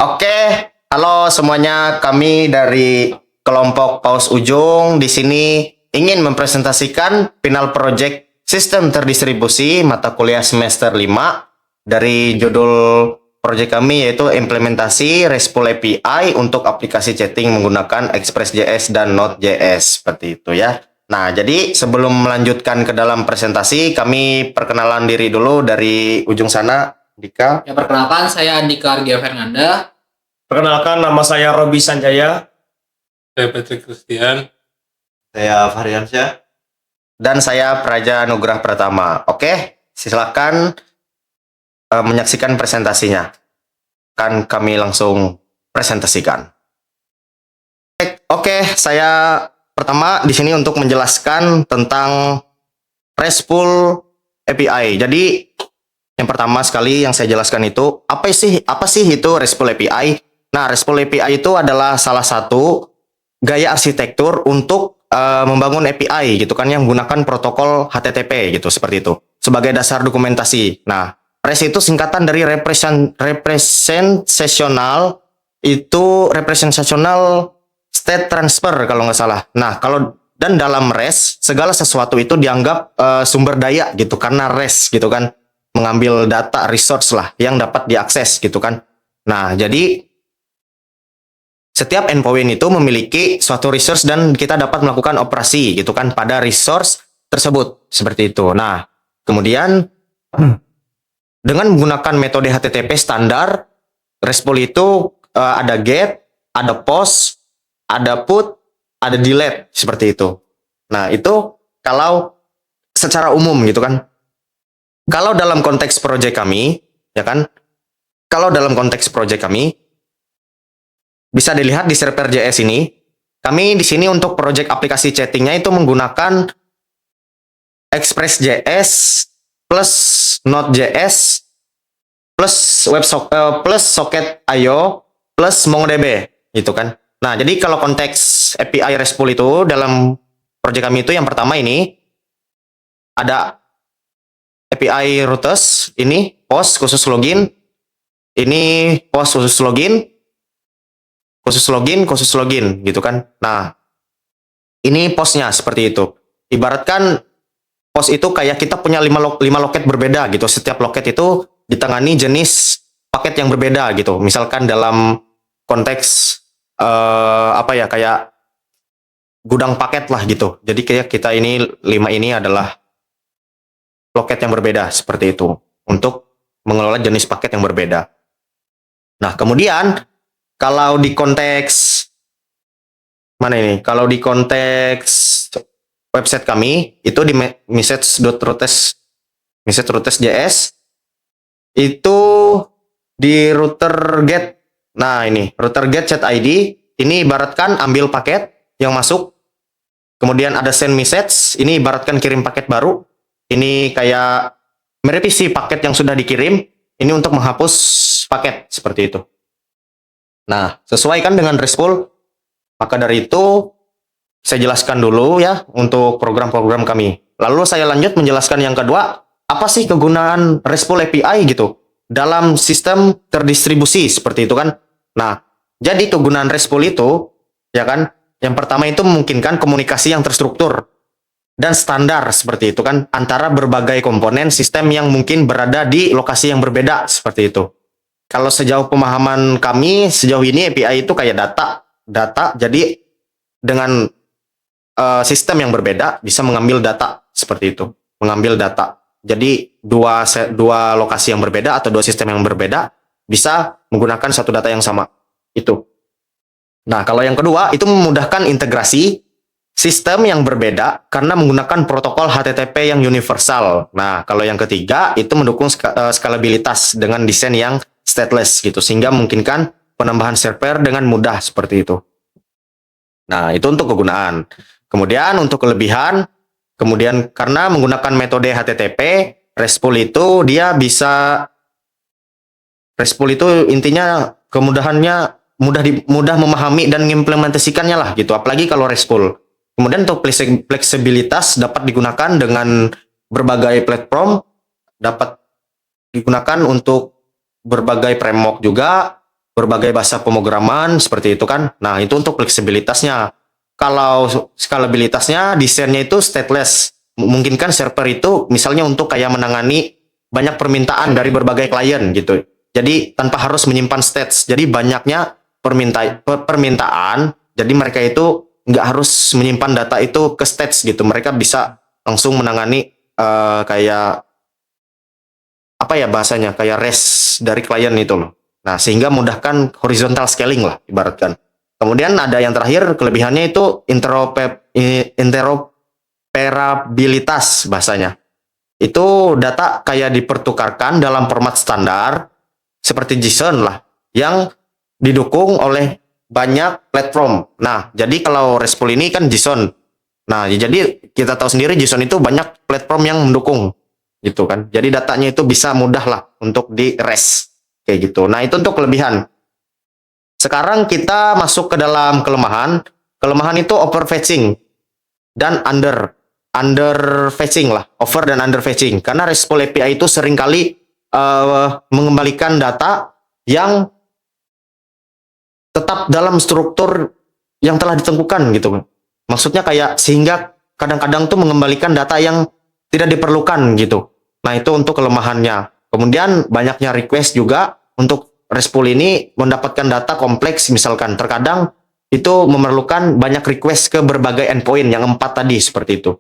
Oke, halo semuanya. Kami dari kelompok Paus Ujung di sini ingin mempresentasikan final project sistem terdistribusi mata kuliah semester 5 dari judul project kami yaitu implementasi RESTful API untuk aplikasi chatting menggunakan Express.js dan Node.js seperti itu ya. Nah, jadi sebelum melanjutkan ke dalam presentasi, kami perkenalan diri dulu dari ujung sana, Dika. Ya, perkenalkan, saya Andika Argia Fernanda. Perkenalkan, nama saya Robi Sanjaya. Saya Patrick Christian. Saya Fahriansyah. Dan saya Praja Nugrah Pratama. Oke, silakan menyaksikan presentasinya. Kan kami langsung presentasikan. Oke, saya pertama di sini untuk menjelaskan tentang RESTful API. Jadi yang pertama sekali yang saya jelaskan itu apa sih itu RESTful API? Nah, RESTful API itu adalah salah satu gaya arsitektur untuk membangun API gitu kan yang menggunakan protokol HTTP gitu seperti itu sebagai dasar dokumentasi. Nah, REST itu singkatan dari representational state transfer kalau nggak salah. Nah, dan dalam REST segala sesuatu itu dianggap sumber daya gitu karena REST gitu kan mengambil data resource lah yang dapat diakses gitu kan. Nah, jadi setiap endpoint itu memiliki suatu resource dan kita dapat melakukan operasi gitu kan pada resource tersebut seperti itu. Nah, kemudian dengan menggunakan metode HTTP standar, RESTful itu ada get, ada post, ada put, ada delete seperti itu. Nah, itu kalau secara umum gitu kan. Kalau dalam konteks project kami, ya kan? Kalau dalam konteks project kami bisa dilihat di server.js ini, kami di sini untuk project aplikasi chattingnya itu menggunakan Express.js plus Node.js plus plus Socket.io plus MongoDB gitu kan. Nah, jadi kalau konteks API RESTful itu dalam project kami itu yang pertama ini ada API routers, ini post khusus login, ini post khusus login gitu kan. Nah, ini postnya seperti itu. Ibaratkan post itu kayak kita punya 5 loket berbeda gitu. Setiap loket itu ditangani jenis paket yang berbeda gitu. Misalkan dalam konteks kayak gudang paket lah gitu. Jadi kayak kita ini 5 ini adalah loket yang berbeda seperti itu untuk mengelola jenis paket yang berbeda. Nah, kemudian kalau di konteks mana ini? Kalau di konteks website kami itu di message.routes.js itu di router get. Nah, ini router get chat ID ini ibaratkan ambil paket yang masuk. Kemudian ada send message, ini ibaratkan kirim paket baru. Ini kayak merevisi paket yang sudah dikirim, ini untuk menghapus paket seperti itu. Nah, sesuai kan dengan RESTful, maka dari itu saya jelaskan dulu ya untuk program-program kami. Lalu saya lanjut menjelaskan yang kedua, apa sih kegunaan RESTful API gitu dalam sistem terdistribusi seperti itu kan. Nah, jadi kegunaan RESTful itu ya kan, yang pertama itu memungkinkan komunikasi yang terstruktur dan standar seperti itu kan antara berbagai komponen sistem yang mungkin berada di lokasi yang berbeda seperti itu. Kalau sejauh pemahaman kami sejauh ini API itu kayak data jadi dengan sistem yang berbeda bisa mengambil data seperti itu, mengambil data. Jadi dua lokasi yang berbeda atau dua sistem yang berbeda bisa menggunakan satu data yang sama itu. Nah, kalau yang kedua itu memudahkan integrasi sistem yang berbeda karena menggunakan protokol HTTP yang universal. Nah, kalau yang ketiga itu mendukung skalabilitas dengan desain yang stateless gitu sehingga memungkinkan penambahan server dengan mudah seperti itu. Nah, itu untuk kegunaan. Kemudian untuk kelebihan, kemudian karena menggunakan metode HTTP, RESTful itu intinya kemudahannya mudah memahami dan mengimplementasikannya lah gitu. Apalagi kalau RESTful. Kemudian untuk fleksibilitas dapat digunakan dengan berbagai platform, dapat digunakan untuk berbagai framework juga, berbagai bahasa pemrograman seperti itu kan. Nah, itu untuk fleksibilitasnya. Kalau scalabilitasnya, desainnya itu stateless. Memungkinkan server itu misalnya untuk kayak menangani banyak permintaan dari berbagai klien gitu. Jadi tanpa harus menyimpan stats. Jadi banyaknya permintaan. Jadi mereka itu nggak harus menyimpan data itu ke stats gitu. Mereka bisa langsung menangani kayak apa ya bahasanya, kayak REST dari klien itu loh. Nah, sehingga mudahkan horizontal scaling lah ibaratkan. Kemudian ada yang terakhir, kelebihannya itu interoperabilitas bahasanya. Itu data kayak dipertukarkan dalam format standar seperti JSON lah, yang didukung oleh banyak platform. Nah, jadi kalau RESTful ini kan JSON. Nah, jadi kita tahu sendiri JSON itu banyak platform yang mendukung gitu kan. Jadi datanya itu bisa mudah lah untuk di REST kayak gitu. Nah, itu untuk kelebihan. Sekarang kita masuk ke dalam kelemahan. Kelemahan itu overfetching dan underfetching lah, over dan underfetching. Karena RESTful API itu seringkali mengembalikan data yang tetap dalam struktur yang telah ditentukan gitu. Maksudnya kayak sehingga kadang-kadang tuh mengembalikan data yang tidak diperlukan gitu. Nah, itu untuk kelemahannya. Kemudian banyaknya request juga untuk RESTful ini mendapatkan data kompleks, misalkan terkadang itu memerlukan banyak request ke berbagai endpoint yang 4 tadi seperti itu.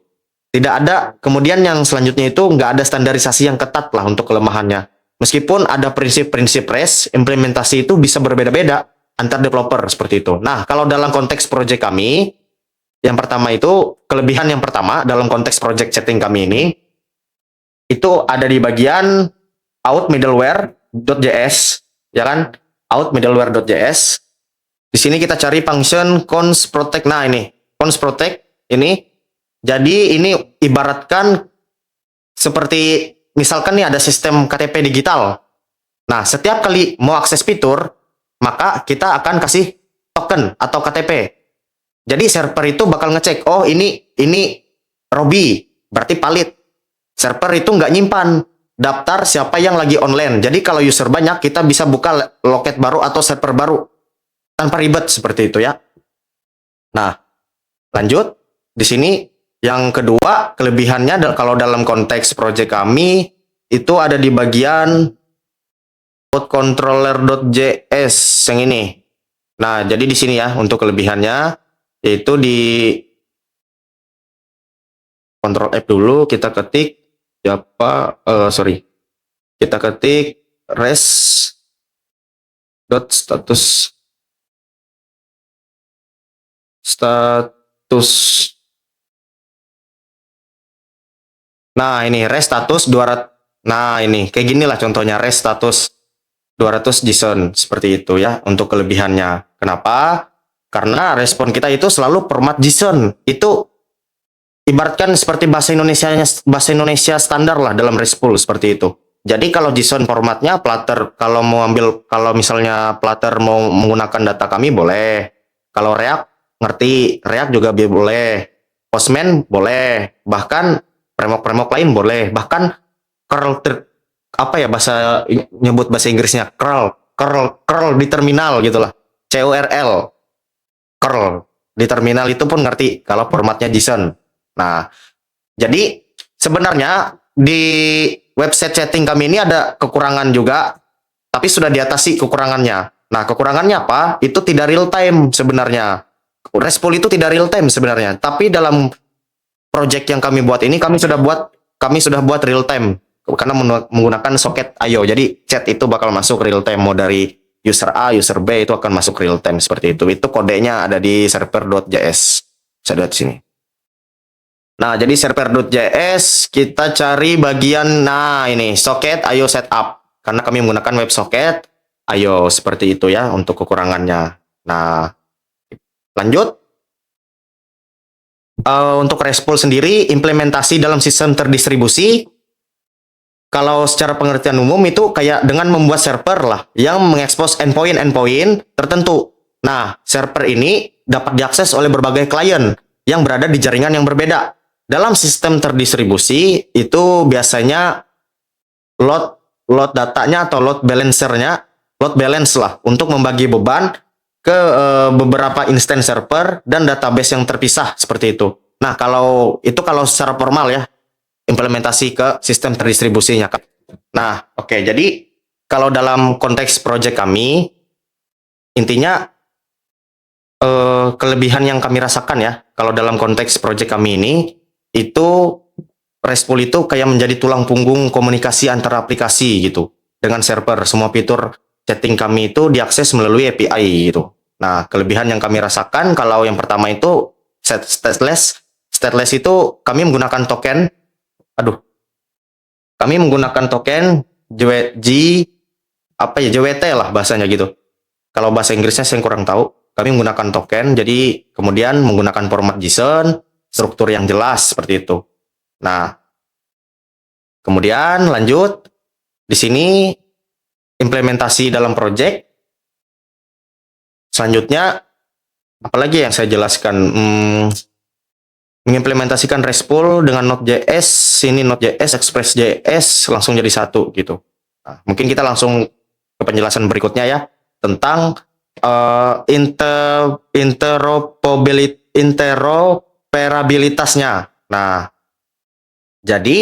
Tidak ada, kemudian yang selanjutnya itu nggak ada standarisasi yang ketat lah untuk kelemahannya. Meskipun ada prinsip-prinsip REST, implementasi itu bisa berbeda-beda antar developer seperti itu. Nah, kalau dalam konteks project kami, yang pertama itu, kelebihan yang pertama dalam konteks project setting kami ini, itu ada di bagian out middleware.js, ya kan? Out middleware.js. Di sini kita cari function const protect. Nah, ini const protect ini. Jadi ini ibaratkan seperti misalkan nih ada sistem KTP digital. Nah, setiap kali mau akses fitur, maka kita akan kasih token atau KTP. Jadi server itu bakal ngecek, oh ini Robi, berarti valid. Server itu nggak nyimpan daftar siapa yang lagi online. Jadi kalau user banyak, kita bisa buka loket baru atau server baru tanpa ribet seperti itu ya. Nah, lanjut. Di sini yang kedua, kelebihannya kalau dalam konteks project kami itu ada di bagian controller.js yang ini. Nah, jadi di sini ya untuk kelebihannya yaitu di Ctrl F dulu kita ketik kita ketik status. Nah, ini REST status 200. Nah, ini kayak gini lah contohnya REST status 200 JSON seperti itu ya untuk kelebihannya. Kenapa? Karena respon kita itu selalu format JSON. Itu ibaratkan seperti bahasa Indonesia standar lah dalam RESTful seperti itu. Jadi kalau JSON formatnya Flutter, kalau misalnya Flutter mau menggunakan data kami boleh. Kalau React ngerti, React juga boleh. Postman boleh. Bahkan framework lain boleh. Bahkan curl nyebut bahasa Inggrisnya curl di terminal gitulah. CURL. Curl di terminal itu pun ngerti kalau formatnya JSON. Nah, jadi sebenarnya di website setting kami ini ada kekurangan juga, tapi sudah diatasi kekurangannya. Nah, kekurangannya apa? Itu tidak real time sebenarnya. RESTful itu tidak real time sebenarnya, tapi dalam project yang kami buat ini kami sudah buat real time karena menggunakan socket IO. Jadi chat itu bakal masuk real time, mau dari user A, user B itu akan masuk real time seperti itu. Itu kodenya ada di server.js. Saya lihat sini. Nah, jadi server.js kita cari bagian ini socket IO setup karena kami menggunakan WebSocket IO seperti itu ya untuk kekurangannya. Nah, lanjut. Untuk RESTful sendiri implementasi dalam sistem terdistribusi. Kalau secara pengertian umum itu kayak dengan membuat server lah yang mengekspos endpoint tertentu. Nah, server ini dapat diakses oleh berbagai klien yang berada di jaringan yang berbeda. Dalam sistem terdistribusi itu biasanya load datanya atau load balancernya load balance lah untuk membagi beban ke beberapa instance server dan database yang terpisah seperti itu. Nah, kalau secara formal ya, implementasi ke sistem terdistribusinya. Nah, oke, jadi kalau dalam konteks project kami, intinya kelebihan yang kami rasakan ya, kalau dalam konteks project kami ini, itu RESTful itu kayak menjadi tulang punggung komunikasi antara aplikasi gitu dengan server. Semua fitur chatting kami itu diakses melalui API gitu. Nah, kelebihan yang kami rasakan kalau yang pertama itu stateless. Stateless itu kami menggunakan token. Kami menggunakan token JWT lah bahasanya gitu. Kalau bahasa Inggrisnya saya kurang tahu. Kami menggunakan token, jadi kemudian menggunakan format JSON, struktur yang jelas seperti itu. Nah, kemudian lanjut di sini implementasi dalam project. Selanjutnya, apalagi yang saya jelaskan? Mengimplementasikan RESTful dengan Node.js, ini Node.js, Express.js langsung jadi satu gitu. Nah, mungkin kita langsung ke penjelasan berikutnya ya tentang interoperabilitasnya. Nah, jadi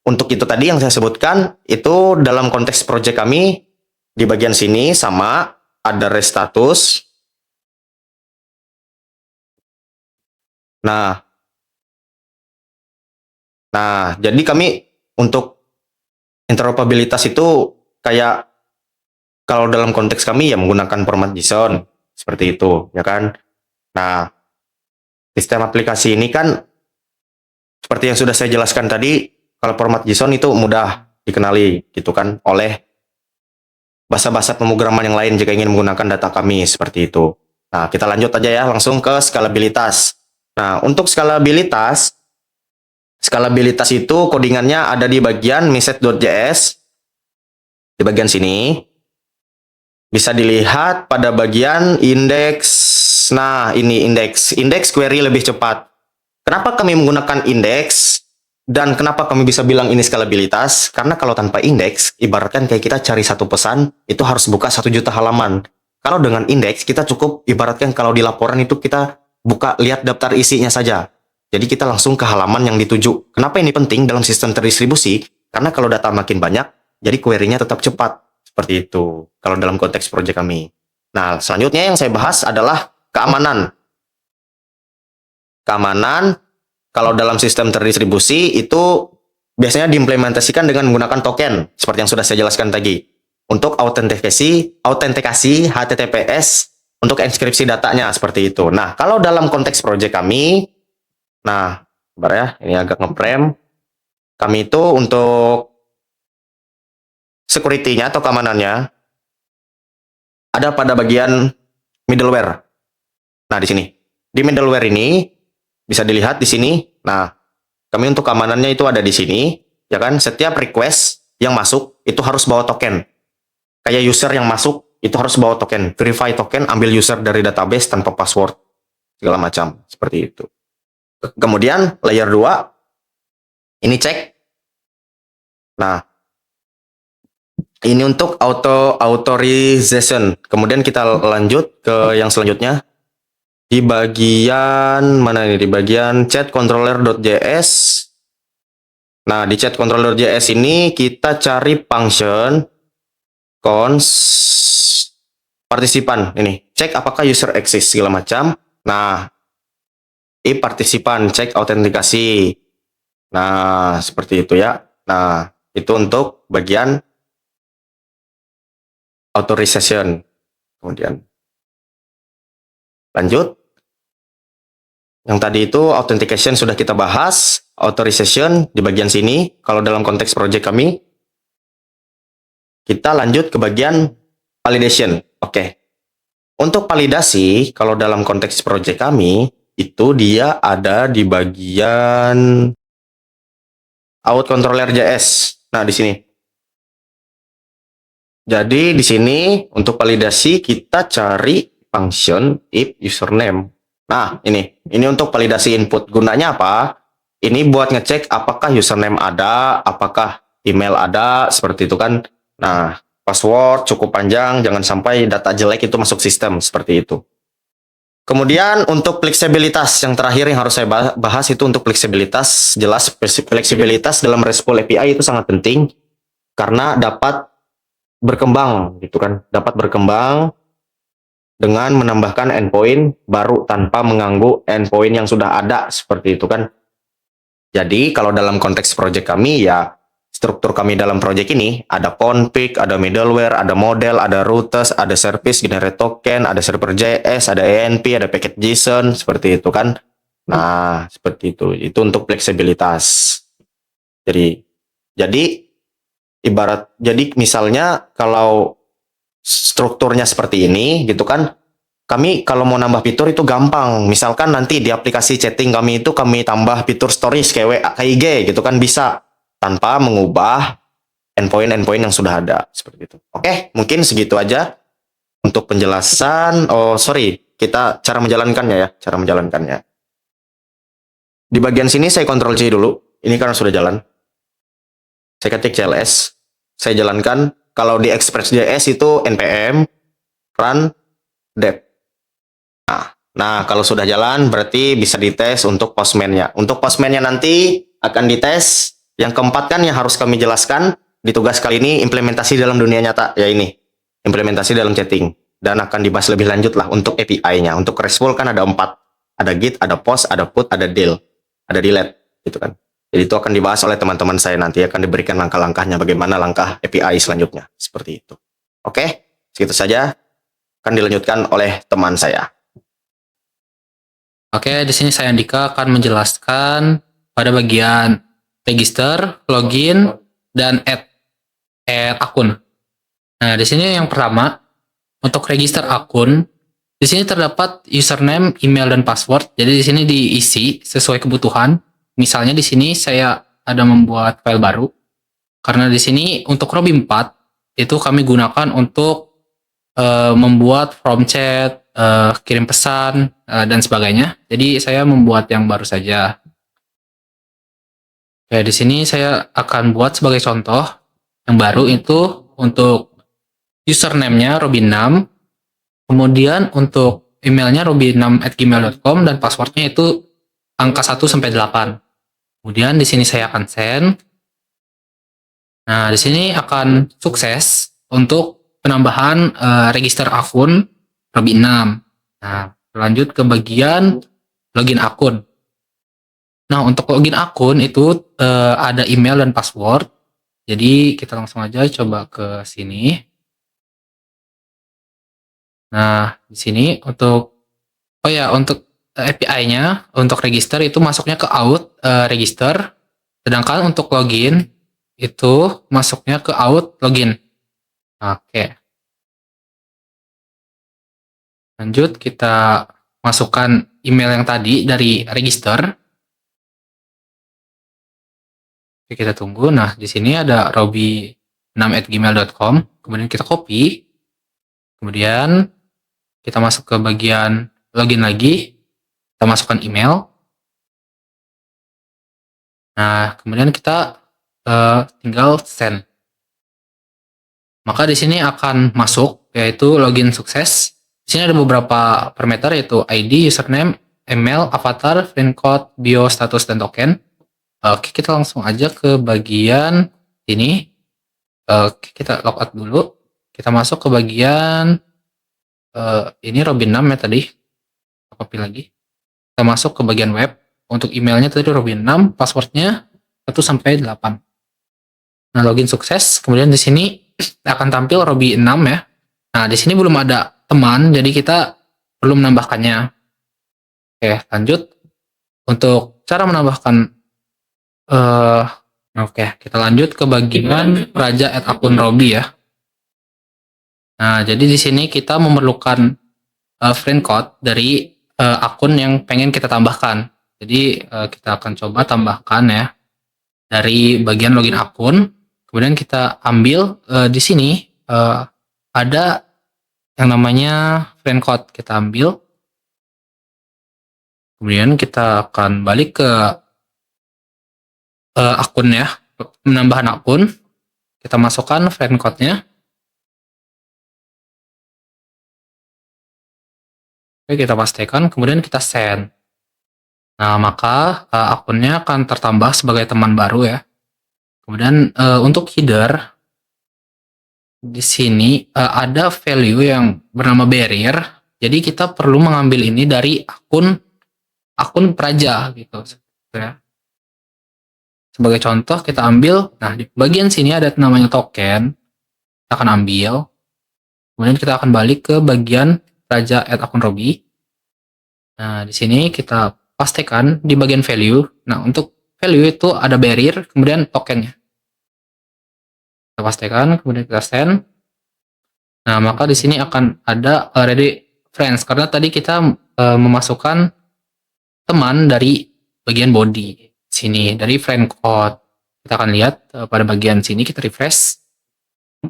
untuk itu tadi yang saya sebutkan itu dalam konteks project kami di bagian sini sama ada REST status. Nah, jadi kami untuk interoperabilitas itu kayak kalau dalam konteks kami ya menggunakan format JSON seperti itu, ya kan? Nah, sistem aplikasi ini kan seperti yang sudah saya jelaskan tadi, kalau format JSON itu mudah dikenali gitu kan oleh bahasa-bahasa pemrograman yang lain jika ingin menggunakan data kami seperti itu. Nah, kita lanjut aja ya langsung ke skalabilitas. Nah, untuk skalabilitas itu codingannya ada di bagian message.js di bagian sini. Bisa dilihat pada bagian indeks. Nah, ini indeks query lebih cepat. Kenapa kami menggunakan indeks dan kenapa kami bisa bilang ini skalabilitas? Karena kalau tanpa indeks, ibaratkan kayak kita cari satu pesan itu harus buka 1 juta halaman. Kalau dengan indeks kita cukup ibaratkan kalau di laporan itu kita buka lihat daftar isinya saja. Jadi kita langsung ke halaman yang dituju. Kenapa ini penting dalam sistem terdistribusi? Karena kalau data makin banyak, jadi query-nya tetap cepat. Seperti itu, kalau dalam konteks proyek kami. Nah, selanjutnya yang saya bahas adalah keamanan. Keamanan, kalau dalam sistem terdistribusi, itu biasanya diimplementasikan dengan menggunakan token, seperti yang sudah saya jelaskan tadi. Untuk autentikasi HTTPS, untuk inskripsi datanya, seperti itu. Nah, kalau dalam konteks proyek kami, nah, sebentar ya, ini agak nge-frame. Kami itu untuk security-nya atau keamanannya ada pada bagian middleware. Nah, di sini. Di middleware ini bisa dilihat di sini. Nah, kami untuk keamanannya itu ada di sini, ya kan? Setiap request yang masuk itu harus bawa token. Kayak user yang masuk itu harus bawa token, verify token, ambil user dari database tanpa password segala macam, seperti itu. Kemudian layer 2 ini cek. Nah, ini untuk authorization. Kemudian kita lanjut ke yang selanjutnya. Di bagian mana ini? Di bagian chat controller.js. Nah, di chat controller.js ini kita cari function cons partisipan. Ini, cek apakah user exist segala macam. Nah, if partisipan, cek autentikasi. Nah, seperti itu ya. Nah, itu untuk bagian authorization. Kemudian lanjut. Yang tadi itu authentication sudah kita bahas. Authorization di bagian sini. Kalau dalam konteks project kami, kita lanjut ke bagian validation. Oke. Untuk validasi, kalau dalam konteks project kami, itu dia ada di bagian outController.js. Nah, di sini. Jadi di sini untuk validasi kita cari function if username. Nah, ini untuk validasi input. Gunanya apa? Ini buat ngecek apakah username ada, apakah email ada, seperti itu kan. Nah, password cukup panjang, jangan sampai data jelek itu masuk sistem seperti itu. Kemudian untuk fleksibilitas yang terakhir yang harus saya bahas itu untuk fleksibilitas. Jelas fleksibilitas dalam RESTful API itu sangat penting karena dapat berkembang gitu kan, dapat berkembang dengan menambahkan endpoint baru tanpa mengganggu endpoint yang sudah ada seperti itu kan. Jadi kalau dalam konteks project kami ya struktur kami dalam project ini ada config, ada middleware, ada model, ada routers, ada service, generate token, ada server JS, ada ENP, ada packet JSON seperti itu kan. Nah, seperti itu. Itu untuk fleksibilitas. Jadi misalnya kalau strukturnya seperti ini gitu kan, kami kalau mau nambah fitur itu gampang. Misalkan nanti di aplikasi chatting kami itu kami tambah fitur stories kayak WA, kayak IG gitu kan bisa tanpa mengubah endpoint yang sudah ada seperti itu. Oke, mungkin segitu aja untuk penjelasan. Oh, sorry, kita cara menjalankannya ya, cara menjalankannya. Di bagian sini saya Ctrl C dulu. Ini karena sudah jalan. Saya ketik CLS, saya jalankan. Kalau di Express.js itu npm run dev. Nah, kalau sudah jalan berarti bisa dites untuk Postman-nya. Untuk Postman-nya nanti akan dites. Yang keempat kan yang harus kami jelaskan di tugas kali ini implementasi dalam dunia nyata, ya ini. Implementasi dalam chatting. Dan akan dibahas lebih lanjut lah untuk API-nya. Untuk RESTful kan ada 4. Ada git, ada post, ada put, ada deal. Ada delete, gitu kan. Jadi itu akan dibahas oleh teman-teman saya nanti, akan diberikan langkah-langkahnya bagaimana langkah API selanjutnya. Seperti itu. Oke, segitu saja. Akan dilanjutkan oleh teman saya. Oke, di sini saya Andika akan menjelaskan pada bagian register, login, dan add akun. Nah, di sini yang pertama untuk register akun, di sini terdapat username, email, dan password. Jadi di sini diisi sesuai kebutuhan. Misalnya di sini saya ada membuat file baru. Karena di sini untuk Robi 4 itu kami gunakan untuk membuat from chat, kirim pesan, dan sebagainya. Jadi saya membuat yang baru saja. Oke, di sini saya akan buat sebagai contoh yang baru itu untuk username-nya Robin6, kemudian untuk emailnya robin6@gmail.com dan passwordnya itu angka 1 sampai 8. Kemudian di sini saya akan send. Nah, di sini akan sukses untuk penambahan register akun Robin6. Nah, lanjut ke bagian login akun. Nah, untuk login akun itu ada email dan password. Jadi kita langsung aja coba ke sini. Nah, di sini untuk API-nya untuk register itu masuknya ke out register, sedangkan untuk login itu masuknya ke out login. Oke. Lanjut kita masukkan email yang tadi dari register. Oke, kita tunggu. Nah, di sini ada robi6@gmail.com. Kemudian kita copy. Kemudian kita masuk ke bagian login lagi. Kita masukkan email. Nah, kemudian kita tinggal send. Maka di sini akan masuk yaitu login sukses. Di sini ada beberapa parameter yaitu ID, username, email, avatar, friend code, bio, status, dan token. Oke, kita langsung aja ke bagian ini. Oke, kita logout dulu. Kita masuk ke bagian ini Robin6 ya tadi. Copy lagi. Kita masuk ke bagian web. Untuk emailnya tadi Robin6, passwordnya 1 sampai 8. Nah, login sukses. Kemudian di sini akan tampil Robin6 ya. Nah, di sini belum ada teman, jadi kita perlu menambahkannya. Oke, lanjut. Untuk cara menambahkan oke, kita lanjut ke bagian Raja add akun Robi ya. Nah, jadi di sini kita memerlukan friend code dari akun yang pengen kita tambahkan. Jadi kita akan coba tambahkan ya dari bagian login akun. Kemudian kita ambil di sini ada yang namanya friend code, kita ambil. Kemudian kita akan balik ke akun ya, penambahan akun. Kita masukkan friend code-nya. Oke, kita pastikan, kemudian kita send. Nah, maka akunnya akan tertambah sebagai teman baru ya. Kemudian untuk header, di sini ada value yang bernama barrier. Jadi kita perlu mengambil ini dari akun Praja gitu ya. Sebagai contoh kita ambil, nah di bagian sini ada namanya token. Kita akan ambil. Kemudian kita akan balik ke bagian Praja add akun Robi. Nah, di sini kita pastikan di bagian value. Nah, untuk value itu ada barrier, kemudian tokennya. Kita pastikan, kemudian kita send. Nah, maka di sini akan ada ready friends karena tadi kita memasukkan teman dari bagian body sini dari friend code. Kita akan lihat pada bagian sini kita refresh,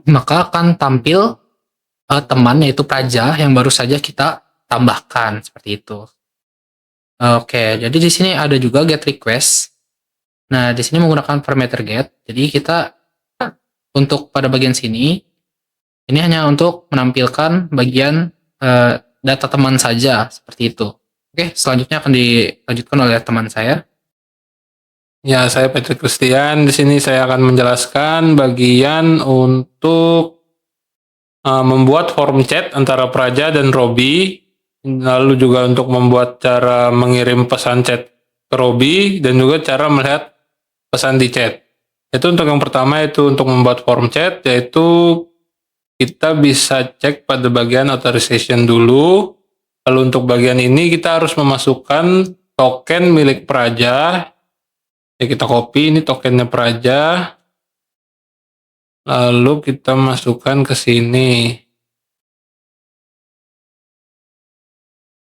maka akan tampil teman yaitu Praja yang baru saja kita tambahkan seperti itu. Oke, jadi di sini ada juga get request. Nah, di sini menggunakan parameter get. Jadi kita untuk pada bagian sini ini hanya untuk menampilkan bagian data teman saja seperti itu. Oke, selanjutnya akan dilanjutkan oleh teman saya. Ya, saya Patrick Christian. Di sini saya akan menjelaskan bagian untuk membuat form chat antara Praja dan Robi. Lalu juga untuk membuat cara mengirim pesan chat ke Robi dan juga cara melihat pesan di chat. Itu untuk yang pertama, itu untuk membuat form chat, yaitu kita bisa cek pada bagian authorization dulu. Lalu untuk bagian ini kita harus memasukkan token milik Praja. Ya, kita copy ini tokennya Praja. Lalu kita masukkan ke sini.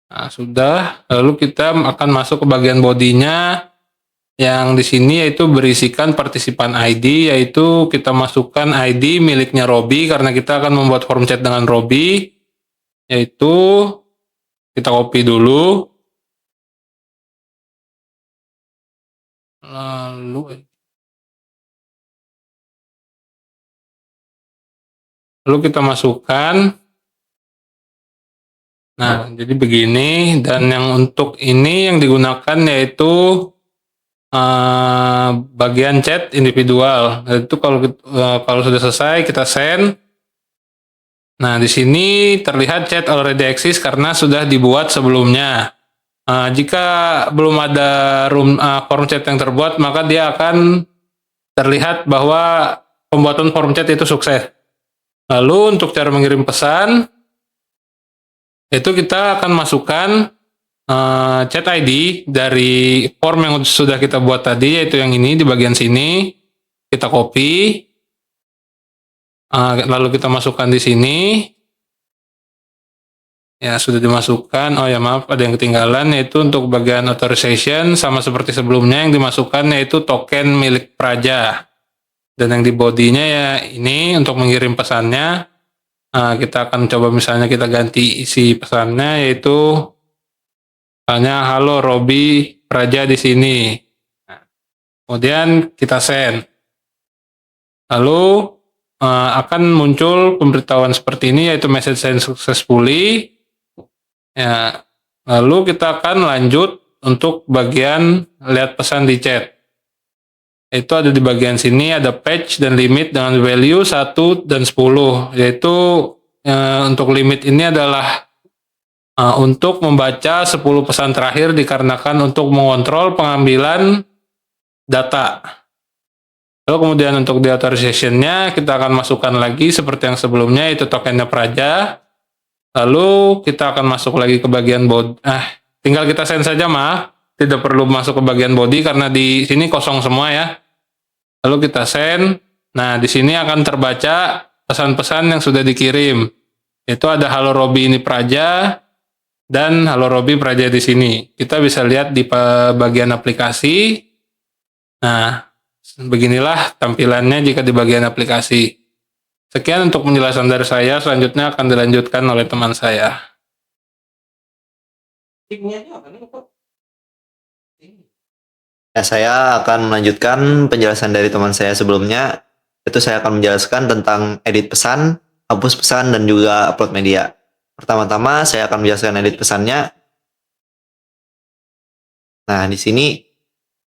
Nah, sudah. Lalu kita akan masuk ke bagian bodinya yang di sini yaitu berisikan partisipan ID, yaitu kita masukkan ID miliknya Robi karena kita akan membuat form chat dengan Robi, yaitu kita copy dulu. Lalu kita masukkan. Nah, jadi begini, dan yang untuk ini yang digunakan yaitu bagian chat individual. Itu kalau sudah selesai kita send. Nah, di sini terlihat chat already exist karena sudah dibuat sebelumnya. Jika belum ada form chat yang terbuat, maka dia akan terlihat bahwa pembuatan form chat itu sukses. Lalu untuk cara mengirim pesan, itu kita akan masukkan chat ID dari form yang sudah kita buat tadi, yaitu yang ini di bagian sini. Kita copy, lalu kita masukkan di sini. Ya, sudah dimasukkan. Oh ya, maaf, ada yang ketinggalan, yaitu untuk bagian authorization sama seperti sebelumnya yang dimasukkan yaitu token milik Praja. Dan yang di bodinya ya ini untuk mengirim pesannya. Kita akan coba misalnya kita ganti isi pesannya, yaitu misalnya halo Robi Praja di sini. Kemudian kita send. Lalu akan muncul pemberitahuan seperti ini, yaitu message sent successfully. Ya, lalu kita akan lanjut untuk bagian lihat pesan di chat. Itu ada di bagian sini, ada page dan limit dengan value 1 dan 10, yaitu untuk limit ini adalah untuk membaca 10 pesan terakhir dikarenakan untuk mengontrol pengambilan data. Lalu kemudian untuk di authorization-nya kita akan masukkan lagi seperti yang sebelumnya, itu tokennya Praja. Lalu kita akan masuk lagi ke bagian body. Tinggal kita send saja, maaf. Tidak perlu masuk ke bagian body karena di sini kosong semua ya. Lalu kita send. Nah, di sini akan terbaca pesan-pesan yang sudah dikirim. Itu ada halo Robi ini Praja dan halo Robi Praja di sini. Kita bisa lihat di bagian aplikasi. Nah, beginilah tampilannya jika di bagian aplikasi. Sekian untuk penjelasan dari saya, selanjutnya akan dilanjutkan oleh teman saya. Ya, saya akan melanjutkan penjelasan dari teman saya sebelumnya. Itu saya akan menjelaskan tentang edit pesan, hapus pesan, dan juga upload media. Pertama-tama saya akan menjelaskan edit pesannya. Nah, di sini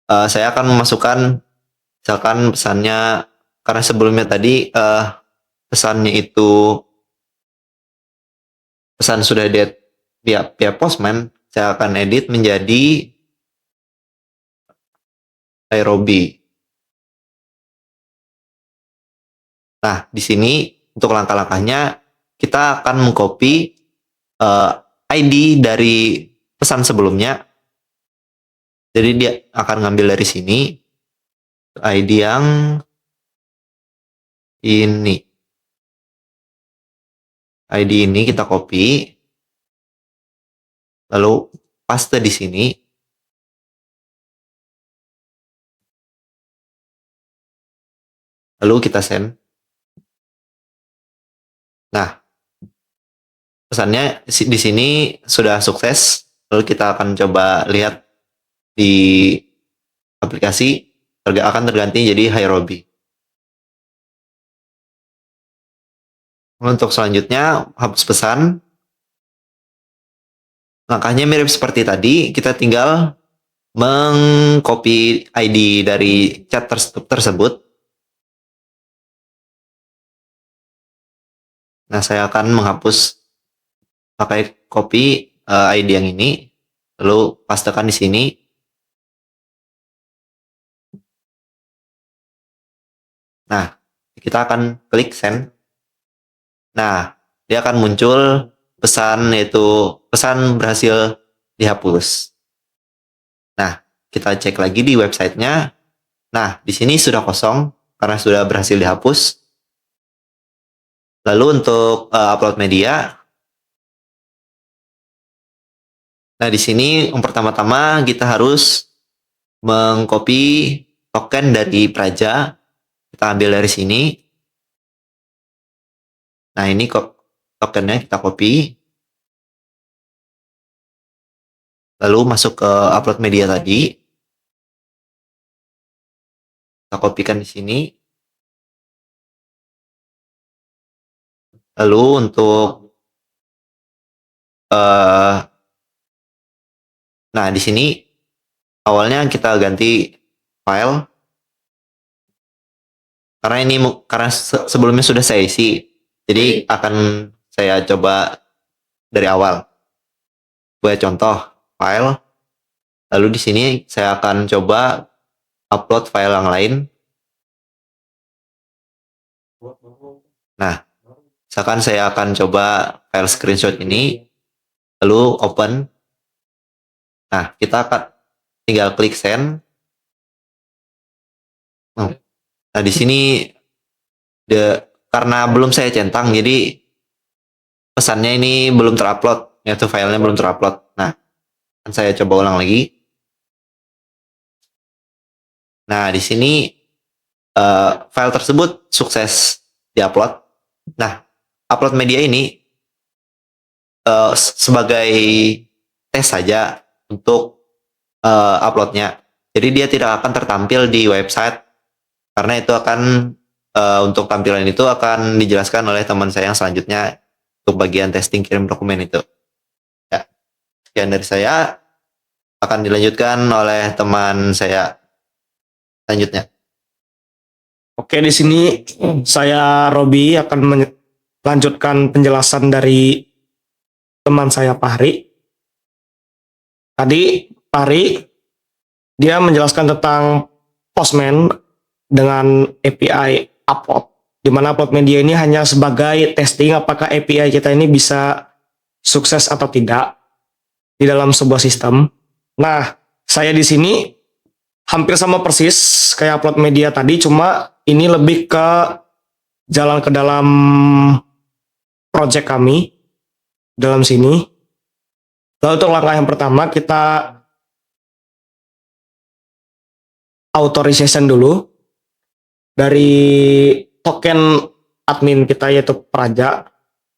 saya akan memasukkan misalkan pesannya, karena sebelumnya tadi pesannya itu pesan sudah via Postman, saya akan edit menjadi Nairobi. Nah, di sini untuk langkah-langkahnya kita akan mengcopy ID dari pesan sebelumnya. Jadi dia akan ngambil dari sini ID yang ini. ID ini kita copy, lalu paste di sini. Lalu kita send. Nah, pesannya di sini sudah sukses. Lalu kita akan coba lihat di aplikasi, akan terganti jadi Nairobi. Untuk selanjutnya, hapus pesan. Langkahnya mirip seperti tadi, kita tinggal mengcopy ID dari chat tersebut. Nah, saya akan menghapus pakai copy ID yang ini, lalu pastekan di sini. Nah, kita akan klik send. Nah, dia akan muncul pesan, yaitu pesan berhasil dihapus. Nah, kita cek lagi di websitenya. Nah, di sini sudah kosong karena sudah berhasil dihapus. Lalu untuk upload media. Nah, di sini yang pertama-tama kita harus mengcopy token dari Praja. Kita ambil dari sini. Nah, ini kok tokennya kita copy. Lalu masuk ke upload media tadi. Kita kopikan di sini. Lalu untuk nah, di sini awalnya kita ganti file. Karena ini sebelumnya sudah saya isi. Jadi akan saya coba dari awal. Buat contoh file. Lalu di sini saya akan coba upload file yang lain. Nah, misalkan saya akan coba file screenshot ini, lalu open. Nah, kita akan tinggal klik send. Nah, di sini karena belum saya centang, jadi pesannya ini belum terupload, yaitu filenya belum terupload. Nah, akan saya coba ulang lagi. Nah, di sini file tersebut sukses diupload. Nah, upload media ini sebagai tes saja untuk uploadnya. Jadi dia tidak akan tertampil di website, karena itu akan untuk tampilan itu akan dijelaskan oleh teman saya yang selanjutnya untuk bagian testing kirim dokumen itu. Ya, sekian dari saya, akan dilanjutkan oleh teman saya selanjutnya. Oke, di sini saya Robi akan melanjutkan penjelasan dari teman saya Fahri. Tadi Fahri dia menjelaskan tentang Postman dengan API upload, di mana upload media ini hanya sebagai testing apakah API kita ini bisa sukses atau tidak di dalam sebuah sistem. Nah, saya di sini hampir sama persis kayak upload media tadi, cuma ini lebih ke jalan ke dalam project kami dalam sini. Lalu untuk langkah yang pertama kita authorization dulu dari token admin kita, yaitu Praja.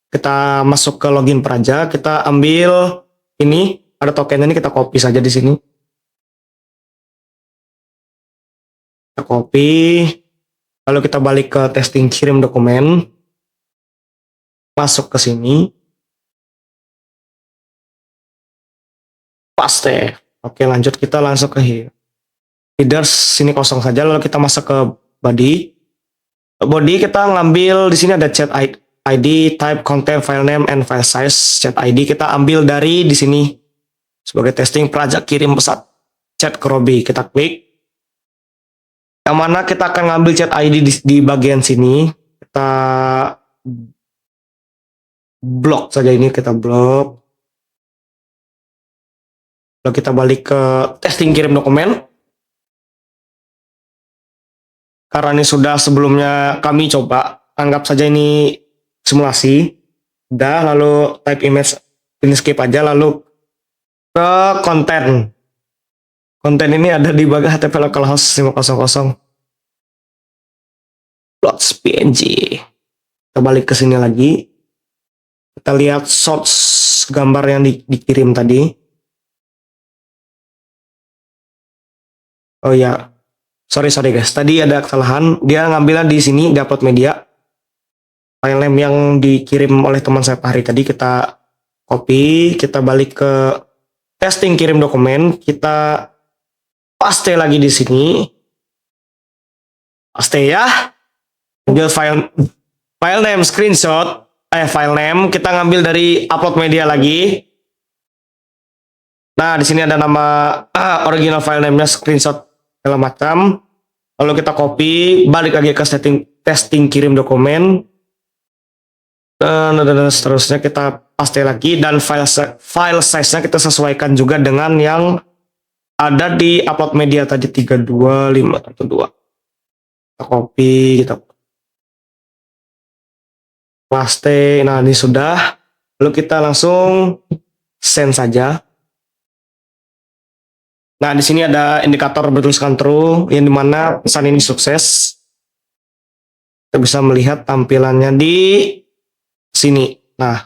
Kita masuk ke login Praja, kita ambil ini, ada token ini, kita copy saja di sini. Kita copy, lalu kita balik ke testing kirim dokumen, masuk ke sini. paste. Oke, lanjut kita langsung ke headers. Sini kosong saja, lalu kita masuk ke body. Body kita ngambil di sini ada chat ID, type, content, file name, and file size. Chat ID kita ambil dari di sini sebagai testing Praja kirim pesan chat ke Robi. Kita klik. Yang mana kita akan ngambil chat ID di bagian sini. Kita blok saja ini, kita blok. Lalu kita balik ke testing kirim dokumen. Karena ini sudah sebelumnya kami coba, anggap saja ini simulasi. Udah, lalu type image, ini skip aja, lalu ke konten. Konten ini ada di bagian HTML localhost 500. Plots PNG. Kita balik ke sini lagi. Kita lihat source gambar yang dikirim tadi. Oh ya, sorry guys. Tadi ada kesalahan. Dia ngambilnya di sini, di upload media. File name yang dikirim oleh teman saya Pak Hari tadi kita copy. Kita balik ke testing kirim dokumen. Kita paste lagi di sini. Paste ya. Ambil file name screenshot. File name kita ngambil dari upload media lagi. Nah, di sini ada nama original file name-nya, screenshot segala macam. Lalu kita copy, balik lagi ke testing kirim dokumen. Dan seterusnya kita paste lagi, dan file size-nya kita sesuaikan juga dengan yang ada di upload media tadi 32512. Kita copy, kita paste. Nah, ini sudah. Lalu kita langsung send saja. Nah, di sini ada indikator bertuliskan true, yang dimana pesan ini sukses. Kita bisa melihat tampilannya di sini. Nah,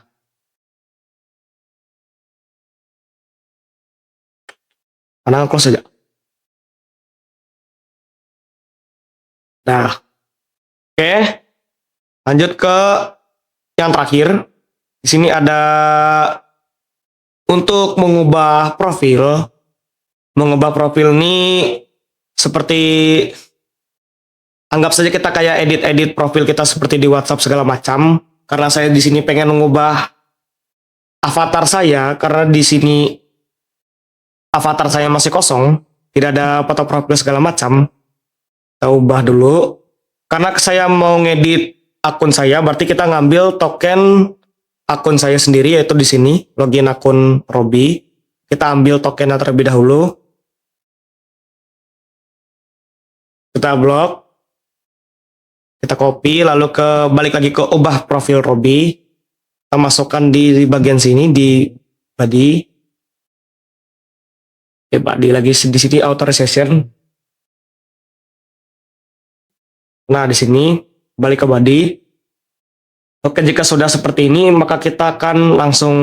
karena close saja. Nah, oke. Lanjut ke yang terakhir. Di sini ada untuk mengubah profil. Mengubah profil ini seperti anggap saja kita kayak edit profil kita seperti di WhatsApp segala macam. Karena saya di sini pengen mengubah avatar saya, karena di sini avatar saya masih kosong, tidak ada foto profil segala macam. Kita ubah dulu. Karena saya mau ngedit akun saya, berarti kita ngambil token akun saya sendiri, yaitu di sini login akun Robi. Kita ambil tokennya terlebih dahulu. Kita blok, kita copy, lalu balik lagi ke ubah profil Robi. Kita masukkan di bagian sini di body. Oke, body lagi di sini authorization. Nah, di sini balik ke body. Oke, jika sudah seperti ini, maka kita akan langsung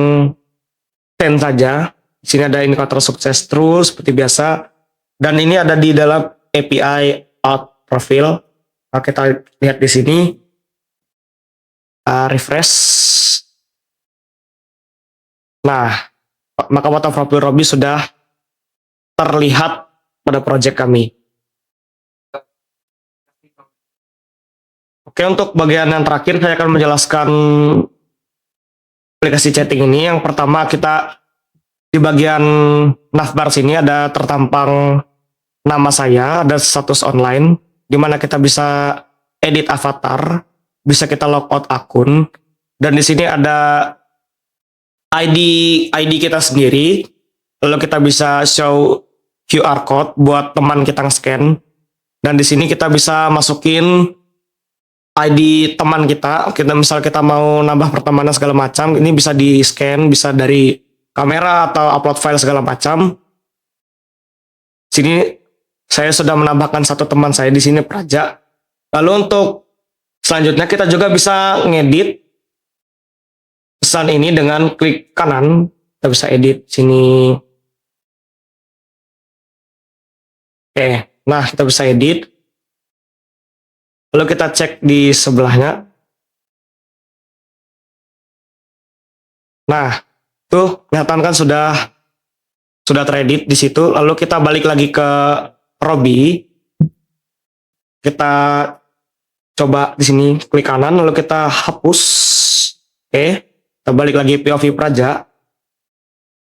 send saja. Di sini ada indikator sukses true seperti biasa, dan ini ada di dalam API out profil. Nah, kita lihat di sini, refresh. Nah, maka foto profil Robi sudah terlihat pada project kami. Oke, untuk bagian yang terakhir saya akan menjelaskan aplikasi chatting ini. Yang pertama, kita di bagian navbar sini ada tertampang nama saya, ada status online, di mana kita bisa edit avatar, bisa kita logout akun, dan di sini ada ID kita sendiri. Lalu kita bisa show QR code buat teman kita nge-scan, dan di sini kita bisa masukin ID teman kita. Misal kita mau nambah pertemanan segala macam, ini bisa di scan, bisa dari kamera atau upload file segala macam. Sini saya sudah menambahkan satu teman saya di sini, Praja. Lalu untuk selanjutnya kita juga bisa ngedit pesan ini dengan klik kanan. Kita bisa edit sini. Oke, nah kita bisa edit. Lalu kita cek di sebelahnya. Nah, tuh kelihatan kan sudah sudah teredit di situ. Lalu kita balik lagi ke Robi. Kita coba di sini klik kanan, lalu kita hapus. Oke, kita balik lagi POV Praja.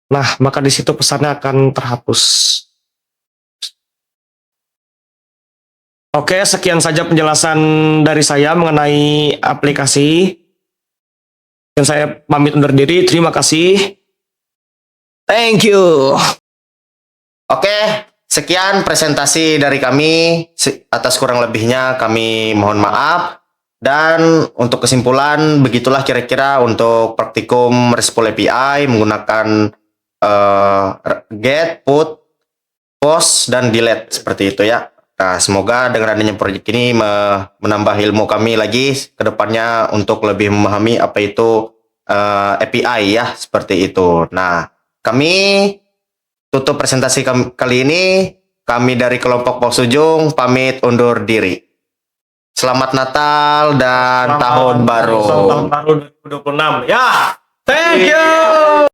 Nah, maka di situ pesannya akan terhapus. Oke, sekian saja penjelasan dari saya mengenai aplikasi. Dan saya pamit undur diri. Terima kasih. Thank you. Oke, sekian presentasi dari kami. Atas kurang lebihnya kami mohon maaf. Dan untuk kesimpulan, begitulah kira-kira untuk praktikum RESTful API menggunakan get, put, post, dan delete seperti itu ya. Nah, semoga dengan adanya proyek ini menambah ilmu kami lagi ke depannya untuk lebih memahami apa itu API ya, seperti itu. Nah, kami tutup presentasi kali ini. Kami dari kelompok Pos Ujung pamit undur diri. Selamat Natal dan Tahun Baru. Tahun baru 2026. Ya, thank you.